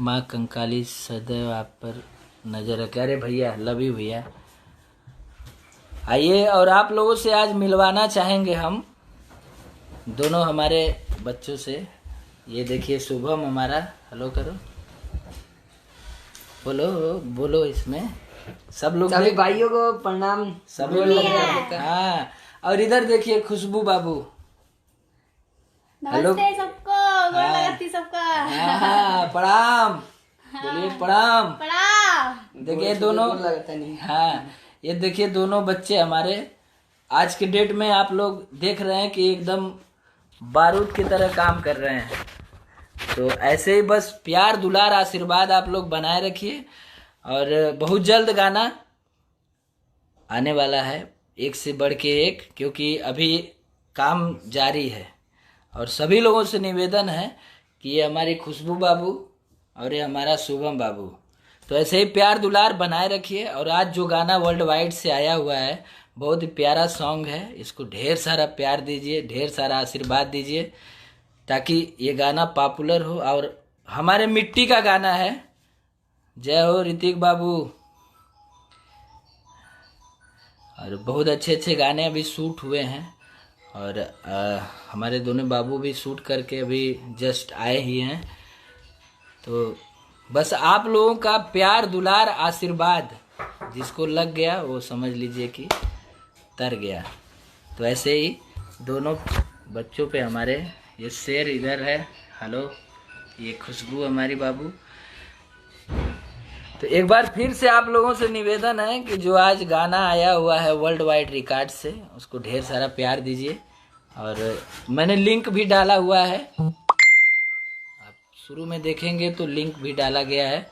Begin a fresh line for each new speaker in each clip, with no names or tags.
माँ कंकाली सदैव आप पर नजर रखे। अरे भैया, लव यू भैया। आइए, और आप लोगों से आज मिलवाना चाहेंगे हम दोनों हमारे बच्चों से। ये देखिए शुभम हमारा, हेलो करो, बोलो बोलो, इसमें सब लोग
सभी भाइयों को प्रणाम।
सब लोग। हाँ, और इधर देखिए खुशबू बाबू, हेलो
सबको, गोर लगती सबका।
हाँ, प्रणाम, बोलिए प्रणाम।
प्रणाम।
देखिए दोनों, हाँ ये देखिए दोनों बच्चे हमारे आज के डेट में आप लोग देख रहे हैं कि एकदम बारूद की तरह काम कर रहे हैं। तो ऐसे ही बस प्यार दुलार आशीर्वाद आप लोग बनाए रखिए। और बहुत जल्द गाना आने वाला है, एक से बढ़ के एक, क्योंकि अभी काम जारी है। और सभी लोगों से निवेदन है कि ये हमारी खुशबू बाबू और ये हमारा शुभम बाबू, तो ऐसे ही प्यार दुलार बनाए रखिए। और आज जो गाना वर्ल्ड वाइड से आया हुआ है, बहुत ही प्यारा सॉन्ग है, इसको ढेर सारा प्यार दीजिए, ढेर सारा आशीर्वाद दीजिए, ताकि ये गाना पॉपुलर हो। और हमारे मिट्टी का गाना है। जय हो ऋतिक बाबू। और बहुत अच्छे अच्छे गाने अभी शूट हुए हैं, और हमारे दोनों बाबू भी शूट करके अभी जस्ट आए ही हैं। तो बस आप लोगों का प्यार दुलार आशीर्वाद जिसको लग गया वो समझ लीजिए कि तर गया। तो ऐसे ही दोनों बच्चों पे हमारे, ये शेर इधर है, हेलो, ये खुशबू हमारी बाबू। तो एक बार फिर से आप लोगों से निवेदन है कि जो आज गाना आया हुआ है वर्ल्ड वाइड रिकॉर्ड से, उसको ढेर सारा प्यार दीजिए। और मैंने लिंक भी डाला हुआ है, आप शुरू में देखेंगे तो लिंक भी डाला गया है।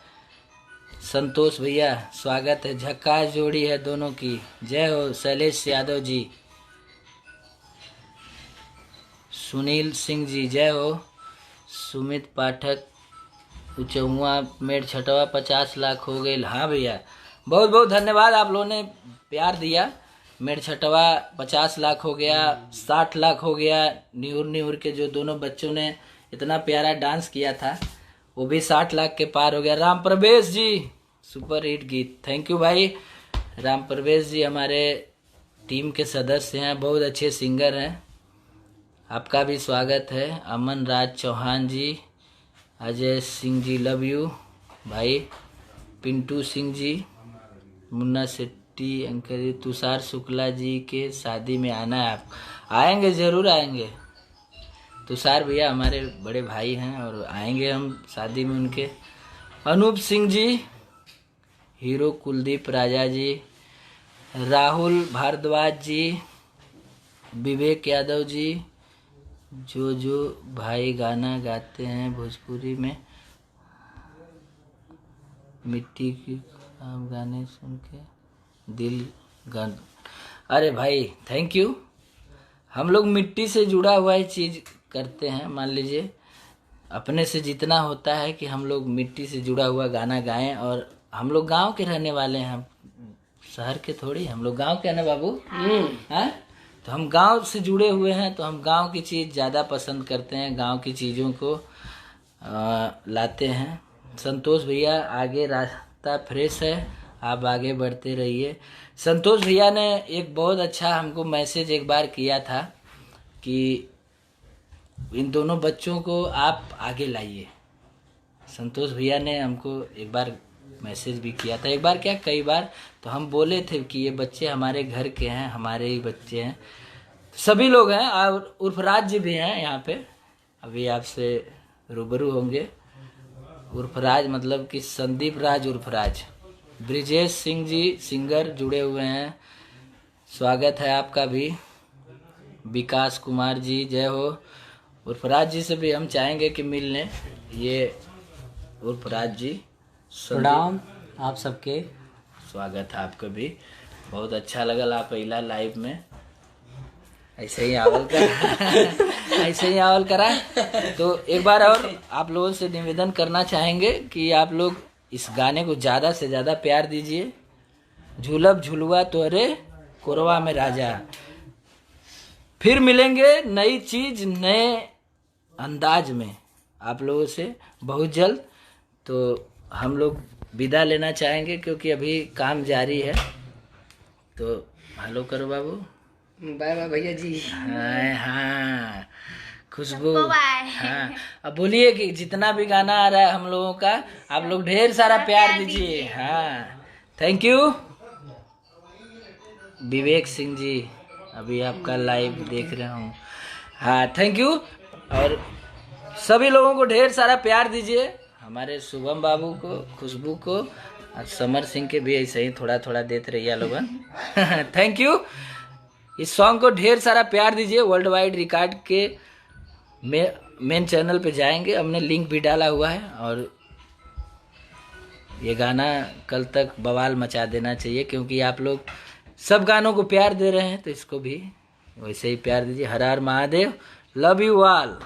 संतोष भैया स्वागत है, झक्कास जोड़ी है दोनों की। जय हो शैलेश यादव जी, सुनील सिंह जी जय हो, सुमित पाठक उचहुआ मेड छठवा 50 लाख हो गए। हाँ भैया, बहुत बहुत धन्यवाद, आप लोगों ने प्यार दिया। मेड छठवा 50 लाख हो गया, 60 लाख हो गया। न्यूर न्यूर के जो दोनों बच्चों ने इतना प्यारा डांस किया था, वो भी 60 लाख के पार हो गया। राम प्रवेश जी, सुपर हिट गीत, थैंक यू भाई। राम प्रवेश जी हमारे टीम के सदस्य हैं, बहुत अच्छे सिंगर हैं, आपका भी स्वागत है। अमन राज चौहान जी, अजय सिंह जी लव यू भाई, पिंटू सिंह जी, मुन्ना शेट्टी, अंकल जी, तुषार शुक्ला जी के शादी में आना है। आप आएंगे, ज़रूर आएंगे। तुषार भैया हमारे बड़े भाई हैं और आएंगे हम शादी में उनके। अनूप सिंह जी, हीरो कुलदीप राजा जी, राहुल भारद्वाज जी, विवेक यादव जी, जो भाई गाना गाते हैं भोजपुरी में, मिट्टी की गाने सुन के दिल गन। अरे भाई थैंक यू। हम लोग मिट्टी से जुड़ा हुआ ही चीज़ करते हैं। मान लीजिए अपने से जितना होता है कि हम लोग मिट्टी से जुड़ा हुआ गाना गाएं। और हम लोग गांव के रहने वाले हैं, हम शहर के थोड़ी, हम लोग गांव के हैं ना बाबू। हैं तो हम गांव से जुड़े हुए हैं, तो हम गांव की चीज़ ज़्यादा पसंद करते हैं, गांव की चीज़ों को लाते हैं। संतोष भैया आगे रास्ता फ्रेश है, आप आगे बढ़ते रहिए। संतोष भैया ने एक बहुत अच्छा हमको मैसेज एक बार किया था कि इन दोनों बच्चों को आप आगे लाइए। संतोष भैया ने हमको एक बार मैसेज भी किया था, एक बार क्या कई बार। तो हम बोले थे कि ये बच्चे हमारे घर के हैं, हमारे ही बच्चे हैं, सभी लोग हैं। और उर्फराज जी भी हैं यहाँ पे, अभी आपसे रूबरू होंगे। उर्फराज मतलब कि संदीप राज उर्फराज। ब्रिजेश सिंह जी सिंगर जुड़े हुए हैं, स्वागत है आपका भी। विकास कुमार जी जय हो। उर्फराज जी से भी हम चाहेंगे कि मिल लें। ये उर्फराज जी,
प्रणाम आप सबके,
स्वागत है आपका भी। बहुत अच्छा लगल आप अइला लाइव में, ऐसे ही आवल करा ऐसे ही आवल करा। तो एक बार और आप लोगों से निवेदन करना चाहेंगे कि आप लोग इस गाने को ज़्यादा से ज़्यादा प्यार दीजिए। झूलब झुलवा तोरे कोरवा में राजा। फिर मिलेंगे नई चीज़ नए अंदाज में आप लोगों से बहुत जल्द। तो हम लोग विदा लेना चाहेंगे क्योंकि अभी काम जारी है। तो हेलो करो बाबू।
बाय बाय भैया जी।
हाँ हाँ खुशबू।
सबको बाय।
हाँ अब बोलिए कि जितना भी गाना आ रहा है हम लोगों का, आप लोग ढेर सारा प्यार दीजिए। हाँ थैंक यू। विवेक सिंह जी अभी आपका लाइव देख रहा हूँ। हाँ थैंक यू। और सभी लोगों को ढेर सारा प्यार दीजिए, हमारे शुभम बाबू को, खुशबू को, और समर सिंह के भी ऐसे ही थोड़ा थोड़ा देते रहिए लोगन। Thank you. इस सॉन्ग को ढेर सारा प्यार दीजिए। वर्ल्ड वाइड रिकॉर्ड के मेन चैनल पे जाएंगे, हमने लिंक भी डाला हुआ है। और ये गाना कल तक बवाल मचा देना चाहिए क्योंकि आप लोग सब गानों को प्यार दे रहे हैं, तो इसको भी वैसे ही प्यार दीजिए। हर हर महादेव। Love you all.